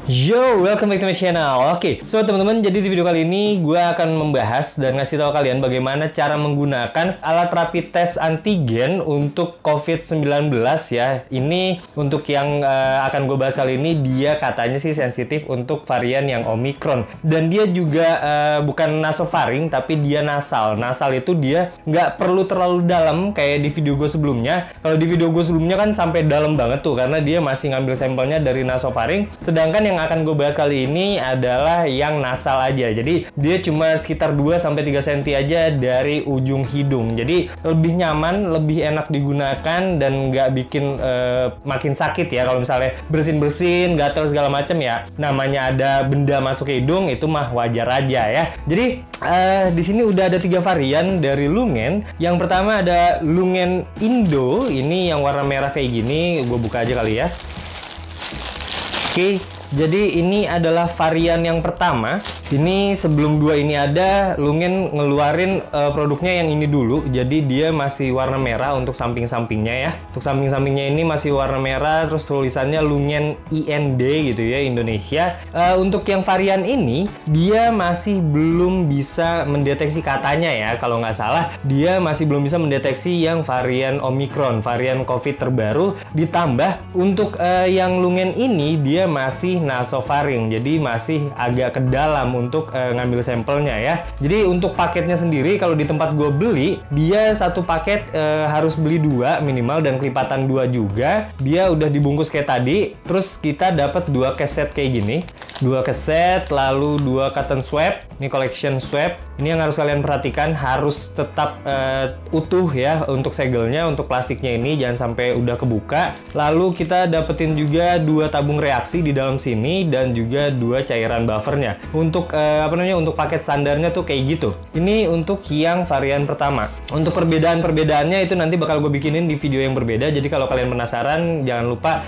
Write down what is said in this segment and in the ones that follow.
Yo, welcome back to my channel. Oke, so teman-teman, jadi di video kali ini gue akan membahas dan ngasih tahu kalian bagaimana cara menggunakan alat rapid test antigen untuk COVID-19 ya. Ini untuk yang akan gue bahas kali ini, dia katanya sih sensitif untuk varian yang Omicron. Dan dia juga bukan nasofaring, tapi dia nasal. Nasal itu dia nggak perlu terlalu dalam kayak di video gue sebelumnya. Kalau di video gue sebelumnya kan sampai dalam banget tuh, karena dia masih ngambil sampelnya dari nasofaring. Sedangkan yang akan gue bahas kali ini adalah yang nasal aja. Jadi dia cuma sekitar 2-3 cm aja dari ujung hidung. Jadi lebih nyaman, lebih enak digunakan dan nggak bikin makin sakit ya. Kalau misalnya bersin-bersin, gatel segala macam ya. Namanya ada benda masuk ke hidung itu mah wajar aja ya. Jadi di sini udah ada 3 varian dari Lungen. Yang pertama ada Lungen Indo. Ini yang warna merah kayak gini. Gue buka aja kali ya. Oke. Jadi ini adalah varian yang pertama. Ini sebelum 2 ini ada, Lungen ngeluarin produknya yang ini dulu. Jadi dia masih warna merah untuk samping-sampingnya ya. Untuk samping-sampingnya ini masih warna merah, terus tulisannya Lungen IND gitu ya, Indonesia. Untuk yang varian ini, dia masih belum bisa mendeteksi, katanya ya, kalau nggak salah, dia masih belum bisa mendeteksi yang varian Omicron, varian COVID terbaru. Ditambah untuk yang Lungen ini, dia masih nasofaring, jadi masih agak ke dalam untuk ngambil sampelnya ya. Jadi untuk paketnya sendiri, kalau di tempat gue beli, dia satu paket harus beli 2 minimal dan kelipatan 2 juga. Dia udah dibungkus kayak tadi. Terus kita dapat 2 keset kayak gini, 2 keset, lalu 2 cotton swab. Ini collection swab. Ini yang harus kalian perhatikan, harus tetap utuh ya untuk segelnya, untuk plastiknya ini jangan sampai udah kebuka. Lalu kita dapetin juga 2 tabung reaksi di dalam sini dan juga 2 cairan buffernya. Untuk untuk paket standarnya tuh kayak gitu. Ini untuk yang varian pertama. Untuk perbedaan-perbedaannya itu nanti bakal gue bikinin di video yang berbeda. Jadi kalau kalian penasaran, jangan lupa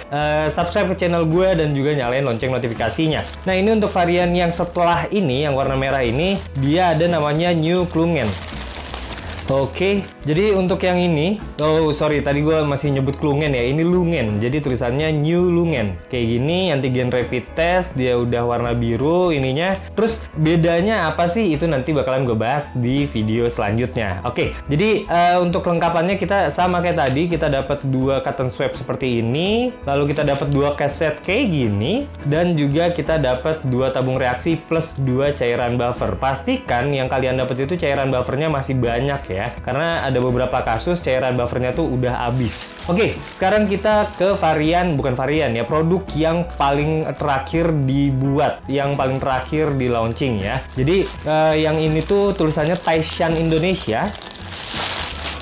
subscribe ke channel gue dan juga nyalain lonceng notifikasinya. Nah, ini untuk varian yang setelah ini, yang warna merah ini, dia ada namanya New Klungen. Oke, jadi untuk yang ini, tadi gue masih nyebut Klungen ya, ini Lungen, jadi tulisannya New Lungen. Kayak gini, antigen rapid test, dia udah warna biru ininya. Terus bedanya apa sih? Itu nanti bakalan gue bahas di video selanjutnya. Oke, jadi untuk kelengkapannya kita sama kayak tadi, kita dapat 2 cotton swab seperti ini, lalu kita dapat 2 keset kayak gini, dan juga kita dapat 2 tabung reaksi plus 2 cairan buffer. Pastikan yang kalian dapat itu cairan buffernya masih banyak ya. Karena ada beberapa kasus cairan buffernya tuh udah habis. Oke, sekarang kita ke bukan varian ya, produk yang paling terakhir dibuat, yang paling terakhir di launching ya. Jadi yang ini tuh tulisannya Taishan Indonesia.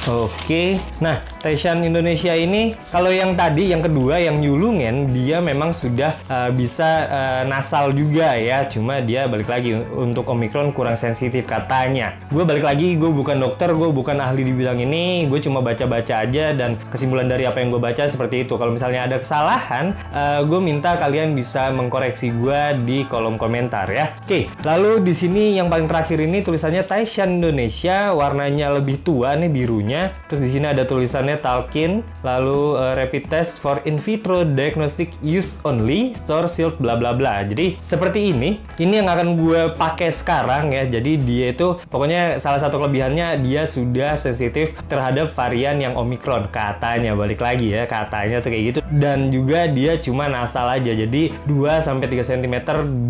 Oke, nah Taishan Indonesia ini, kalau yang tadi, yang kedua, yang New Lungen, dia memang sudah bisa nasal juga ya. Cuma dia balik lagi untuk Omicron kurang sensitif katanya. Gue balik lagi, gue bukan dokter, gue bukan ahli di bidang ini. Gue cuma baca-baca aja dan kesimpulan dari apa yang gue baca seperti itu. Kalau misalnya ada kesalahan, gue minta kalian bisa mengkoreksi gue di kolom komentar ya. Oke, lalu di sini yang paling terakhir ini tulisannya Taishan Indonesia, warnanya lebih tua nih, birunya. Terus di sini ada tulisannya Talkin, lalu rapid test for in vitro diagnostic use only, store sealed bla bla bla. Jadi seperti ini yang akan gue pakai sekarang ya. Jadi dia itu pokoknya salah satu kelebihannya, dia sudah sensitif terhadap varian yang Omicron katanya, balik lagi ya, katanya tuh kayak gitu. Dan juga dia cuma nasal aja, jadi 2-3 cm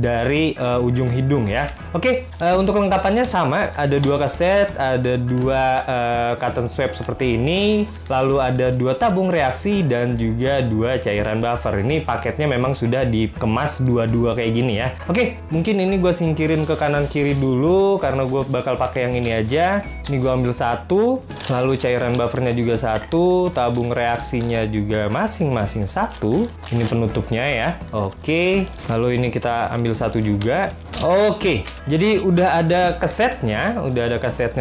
dari ujung hidung ya. Oke, untuk kelengkapannya sama, ada 2 kaset, ada 2 cotton swab seperti ini, lalu ada 2 tabung reaksi dan juga 2 cairan buffer. Ini paketnya memang sudah dikemas 2-2 kayak gini ya. Oke, mungkin ini gue singkirin ke kanan kiri dulu karena gue bakal pakai yang ini aja. Ini gue ambil 1, lalu cairan buffernya juga 1, tabung reaksinya juga masing-masing 1. Ini penutupnya ya. Oke, lalu ini kita ambil 1 juga. Oke, jadi udah ada kesetnya,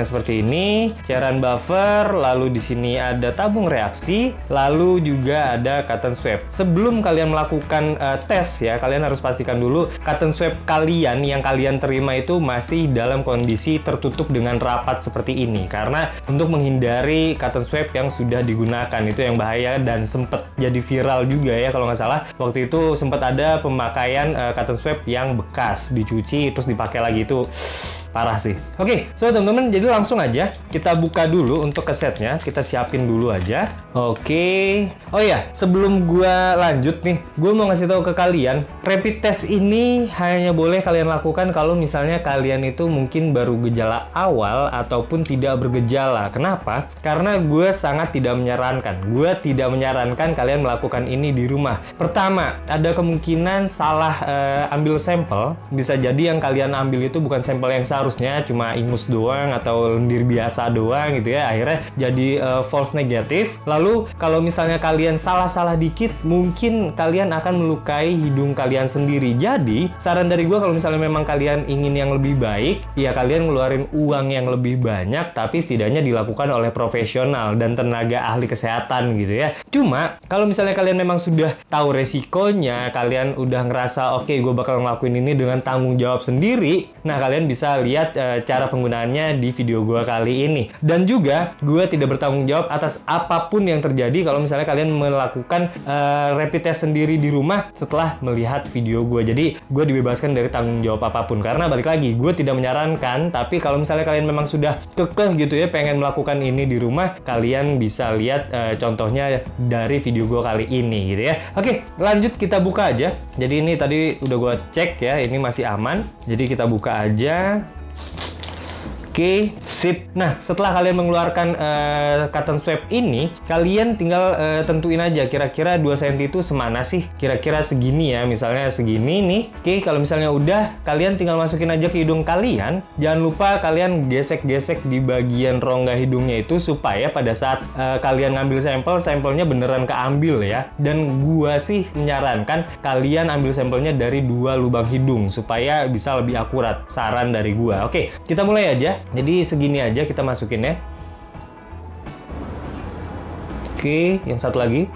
seperti ini, cairan buffer, lalu di sini ada tabung reaksi, lalu juga ada cotton swab. Sebelum kalian melakukan tes ya, kalian harus pastikan dulu cotton swab kalian yang kalian terima itu masih dalam kondisi tertutup dengan rapat seperti ini. Karena untuk menghindari cotton swab yang sudah digunakan itu yang bahaya dan sempet jadi viral juga ya kalau nggak salah. Waktu itu sempat ada pemakaian cotton swab yang bekas dicuci terus dipakai lagi, itu parah sih. Oke, so teman-teman, jadi langsung aja kita buka dulu untuk kesetnya, kita siapin dulu aja. Oke. Oh ya, sebelum gua lanjut nih, gua mau ngasih tahu ke kalian, rapid test ini hanya boleh kalian lakukan kalau misalnya kalian itu mungkin baru gejala awal ataupun tidak bergejala. Kenapa? Karena gue sangat tidak menyarankan. Gue tidak menyarankan kalian melakukan ini di rumah. Pertama, ada kemungkinan salah ambil sampel. Bisa jadi yang kalian ambil itu bukan sampel yang seharusnya, cuma ingus doang atau lendir biasa doang gitu ya. Akhirnya jadi false negatif. Lalu kalau misalnya kalian salah-salah dikit, mungkin kalian akan melukai hidung kalian sendiri. Jadi saran dari gue, kalau misalnya memang kalian ingin yang lebih baik, ya kalian ngeluarin uang yang lebih banyak, tapi setidaknya dilakukan oleh profesional dan tenaga ahli kesehatan gitu ya. Cuma kalau misalnya kalian memang sudah tahu resikonya, kalian udah ngerasa oke, gue bakal ngelakuin ini dengan tanggung jawab sendiri, nah kalian bisa lihat cara penggunaannya di video gue kali ini. Dan juga gue tidak bertanggung jawab atas apapun yang terjadi kalau misalnya kalian melakukan rapid test sendiri di rumah setelah melihat video gue. Jadi gue dibebaskan dari tanggung jawab apapun, karena balik lagi, gue tidak menyarankan. Tapi kalau misalnya kalian memang sudah kekeh gitu ya pengen melakukan ini di rumah, kalian bisa lihat contohnya dari video gue kali ini gitu ya. Oke, lanjut kita buka aja. Jadi ini tadi udah gue cek ya, ini masih aman, jadi kita buka aja. Oke, sip. Nah, setelah kalian mengeluarkan cotton swab ini, kalian tinggal tentuin aja kira-kira 2 cm itu semana sih? Kira-kira segini ya, misalnya segini nih. Oke, kalau misalnya udah, kalian tinggal masukin aja ke hidung kalian. Jangan lupa kalian gesek-gesek di bagian rongga hidungnya itu supaya pada saat kalian ngambil sampel, sampelnya beneran keambil ya. Dan gua sih menyarankan kalian ambil sampelnya dari 2 lubang hidung supaya bisa lebih akurat. Saran dari gua. Oke, kita mulai aja. Jadi segini aja kita masukin ya. Oke, yang satu lagi.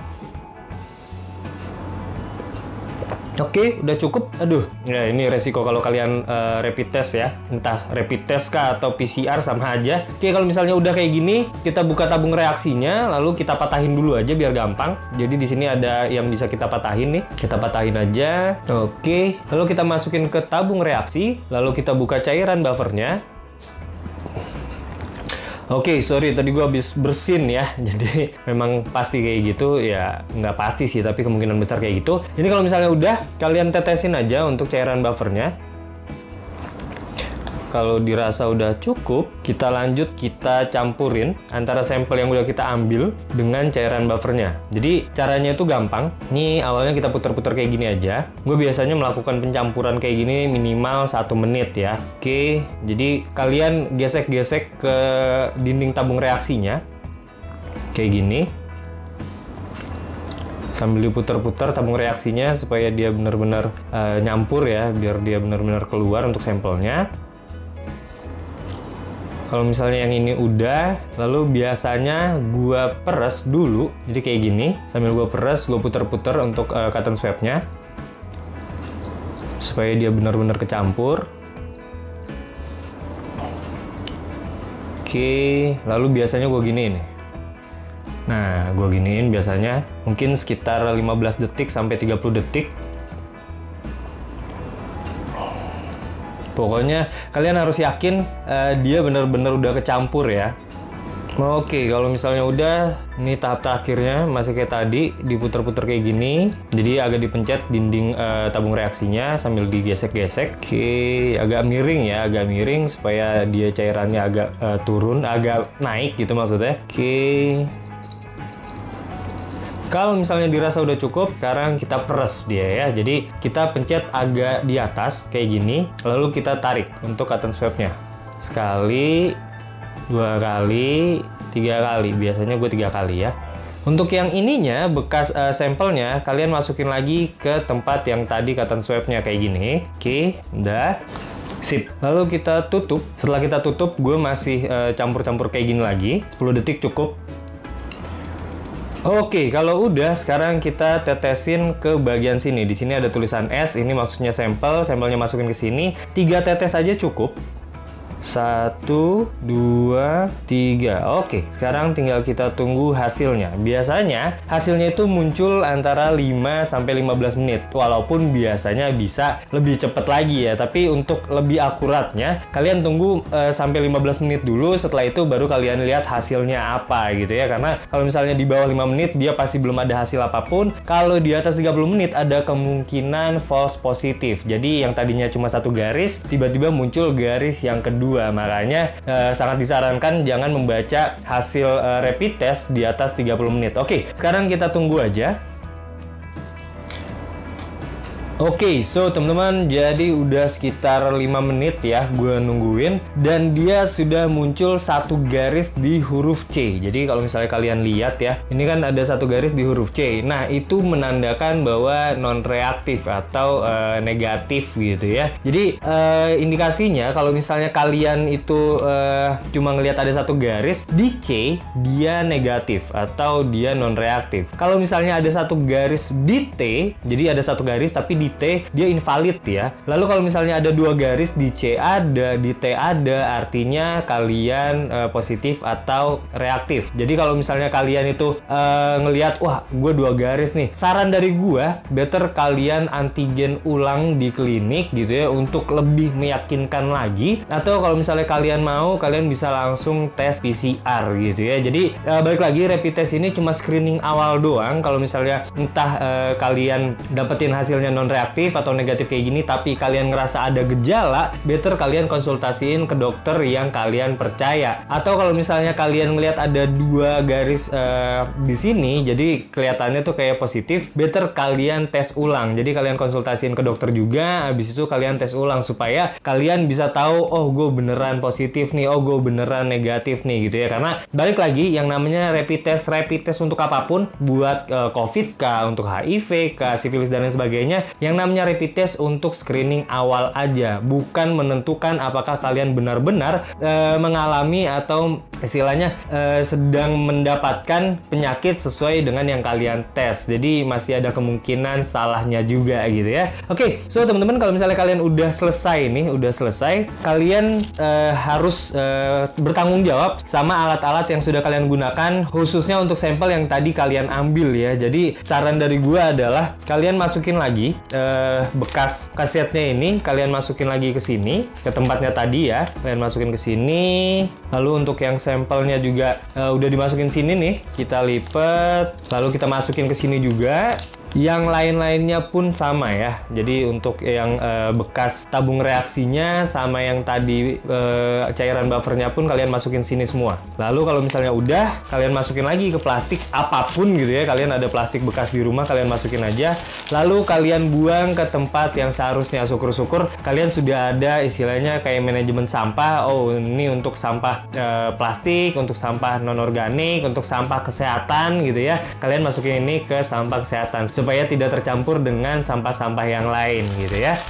Oke, udah cukup. Aduh, ya ini resiko kalau kalian rapid test ya. Entah rapid test kah atau PCR sama aja. Oke, kalau misalnya udah kayak gini, kita buka tabung reaksinya, lalu kita patahin dulu aja biar gampang. Jadi di sini ada yang bisa kita patahin nih. Kita patahin aja. Oke, lalu kita masukin ke tabung reaksi, lalu kita buka cairan buffernya. Oke, sorry tadi gue habis bersin ya, jadi memang pasti kayak gitu ya, nggak pasti sih, tapi kemungkinan besar kayak gitu. Jadi kalau misalnya udah, kalian tetesin aja untuk cairan buffernya. Kalau dirasa udah cukup, kita lanjut, kita campurin antara sampel yang udah kita ambil dengan cairan buffernya. Jadi caranya itu gampang. Ini awalnya kita putar-putar kayak gini aja. Gue biasanya melakukan pencampuran kayak gini minimal 1 menit ya. Oke, jadi kalian gesek-gesek ke dinding tabung reaksinya. Kayak gini. Sambil diputar-putar tabung reaksinya supaya dia benar-benar nyampur ya, biar dia benar-benar keluar untuk sampelnya. Kalau misalnya yang ini udah, lalu biasanya gua peres dulu, jadi kayak gini. Sambil gua peres, gua puter-puter untuk cotton swabnya, supaya dia benar-benar kecampur. Oke, lalu biasanya gua giniin nih. Nah, gua giniin biasanya mungkin sekitar 15 detik sampai 30 detik. Pokoknya kalian harus yakin dia benar-benar udah kecampur ya. Oke, kalau misalnya udah, ini tahap terakhirnya masih kayak tadi, diputer-puter kayak gini. Jadi agak dipencet dinding tabung reaksinya sambil digesek-gesek. Oke, agak miring ya, agak miring supaya dia cairannya agak turun, agak naik gitu maksudnya. Oke. Kalau misalnya dirasa udah cukup, sekarang kita peres dia ya. Jadi kita pencet agak di atas kayak gini, lalu kita tarik untuk cotton swabnya. Sekali, 2 kali, 3 kali. Biasanya gue 3 kali ya. Untuk yang ininya, bekas sampelnya, kalian masukin lagi ke tempat yang tadi cotton swab-nya kayak gini. Oke, udah. Sip. Lalu kita tutup. Setelah kita tutup, gue masih campur-campur kayak gini lagi. 10 detik cukup. Oke, kalau udah, sekarang kita tetesin ke bagian sini. Di sini ada tulisan S, ini maksudnya sampel. Sampelnya masukin ke sini. 3 tetes aja cukup. 1, 2, 3. Oke, sekarang tinggal kita tunggu hasilnya. Biasanya hasilnya itu muncul antara 5 sampai 15 menit. Walaupun biasanya bisa lebih cepat lagi ya. Tapi untuk lebih akuratnya, kalian tunggu sampai 15 menit dulu. Setelah itu baru kalian lihat hasilnya apa gitu ya. Karena kalau misalnya di bawah 5 menit dia pasti belum ada hasil apapun. Kalau di atas 30 menit ada kemungkinan false positif. Jadi yang tadinya cuma 1 garis, tiba-tiba muncul garis yang kedua. Makanya sangat disarankan jangan membaca hasil rapid test di atas 30 menit. Oke, sekarang kita tunggu aja. Oke, so teman-teman, jadi udah sekitar 5 menit ya gue nungguin, dan dia sudah muncul 1 garis di huruf C. Jadi kalau misalnya kalian lihat ya, ini kan ada 1 garis di huruf C. Nah, itu menandakan bahwa non-reaktif atau negatif gitu ya. Jadi indikasinya kalau misalnya kalian itu cuma ngelihat ada 1 garis di C, dia negatif atau dia non-reaktif. Kalau misalnya ada 1 garis di T, jadi ada 1 garis tapi di T dia invalid ya. Lalu kalau misalnya ada 2 garis di C ada, di T ada, artinya kalian positif atau reaktif. Jadi kalau misalnya kalian itu ngelihat, wah gue 2 garis nih, saran dari gue better kalian antigen ulang di klinik gitu ya, untuk lebih meyakinkan lagi. Atau kalau misalnya kalian mau, kalian bisa langsung tes PCR gitu ya. Jadi balik lagi, rapid test ini cuma screening awal doang. Kalau misalnya entah kalian dapetin hasilnya non reaktif atau negatif kayak gini, tapi kalian ngerasa ada gejala, better kalian konsultasiin ke dokter yang kalian percaya. Atau kalau misalnya kalian ngelihat ada 2 garis di sini, jadi kelihatannya tuh kayak positif, better kalian tes ulang. Jadi kalian konsultasiin ke dokter juga, habis itu kalian tes ulang supaya kalian bisa tahu, oh gue beneran positif nih, oh gue beneran negatif nih gitu ya. Karena balik lagi, yang namanya rapid test untuk apapun, buat COVID kah, untuk HIV kah, sifilis dan lain sebagainya, yang namanya rapid test untuk screening awal aja, bukan menentukan apakah kalian benar-benar mengalami atau istilahnya sedang mendapatkan penyakit sesuai dengan yang kalian tes. Jadi masih ada kemungkinan salahnya juga gitu ya. Oke, so teman-teman, kalau misalnya kalian udah selesai nih, kalian harus bertanggung jawab sama alat-alat yang sudah kalian gunakan, khususnya untuk sampel yang tadi kalian ambil ya. Jadi saran dari gua adalah kalian masukin lagi bekas kasetnya ini, kalian masukin lagi ke sini, ke tempatnya tadi ya. Kalian masukin ke sini. Lalu untuk yang sampelnya juga udah dimasukin sini nih, kita lipat, lalu kita masukin ke sini juga. Yang lain-lainnya pun sama ya. Jadi untuk yang bekas tabung reaksinya sama yang tadi cairan buffernya pun kalian masukin sini semua. Lalu kalau misalnya udah, kalian masukin lagi ke plastik apapun gitu ya. Kalian ada plastik bekas di rumah, kalian masukin aja. Lalu kalian buang ke tempat yang seharusnya. Syukur-syukur kalian sudah ada istilahnya kayak manajemen sampah. Oh, ini untuk sampah plastik, untuk sampah non-organik, untuk sampah kesehatan gitu ya. Kalian masukin ini ke sampah kesehatan supaya tidak tercampur dengan sampah-sampah yang lain gitu ya.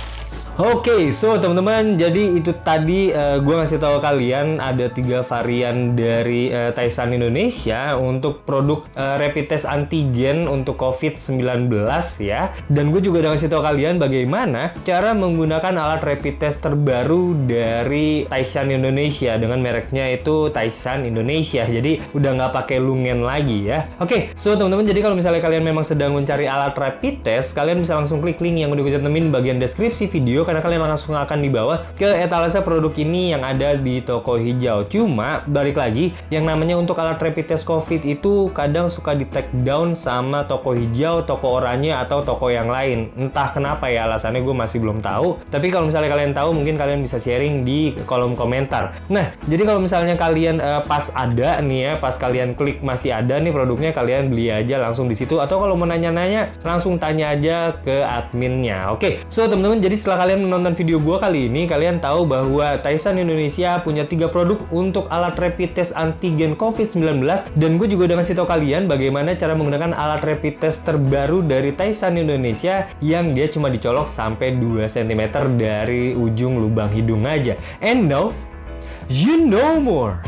Oke, so teman-teman, jadi itu tadi gue ngasih tahu kalian ada 3 varian dari Taishan Indonesia untuk produk rapid test antigen untuk COVID-19 ya. Dan gue juga udah ngasih tahu kalian bagaimana cara menggunakan alat rapid test terbaru dari Taishan Indonesia dengan mereknya itu Taishan Indonesia. Jadi udah nggak pakai Lungen lagi ya. Oke, so teman-teman, jadi kalau misalnya kalian memang sedang mencari alat rapid test, kalian bisa langsung klik link yang udah gue cantumin bagian deskripsi video, karena kalian langsung akan dibawa ke etalase produk ini yang ada di toko hijau. Cuma balik lagi, yang namanya untuk alat rapid test COVID itu kadang suka di take down sama toko hijau, toko oranye, atau toko yang lain. Entah kenapa ya, alasannya gue masih belum tahu. Tapi kalau misalnya kalian tahu, mungkin kalian bisa sharing di kolom komentar. Nah, jadi kalau misalnya kalian pas ada nih ya, pas kalian klik masih ada nih produknya, kalian beli aja langsung di situ. Atau kalau mau nanya-nanya, langsung tanya aja ke adminnya. Oke, so teman-teman, jadi setelah kalian kalian menonton video gua kali ini, kalian tahu bahwa Taisan Indonesia punya 3 produk untuk alat rapid test antigen COVID-19, dan gue juga udah ngasih tahu kalian bagaimana cara menggunakan alat rapid test terbaru dari Taisan Indonesia yang dia cuma dicolok sampai 2 cm dari ujung lubang hidung aja. And now, you know more.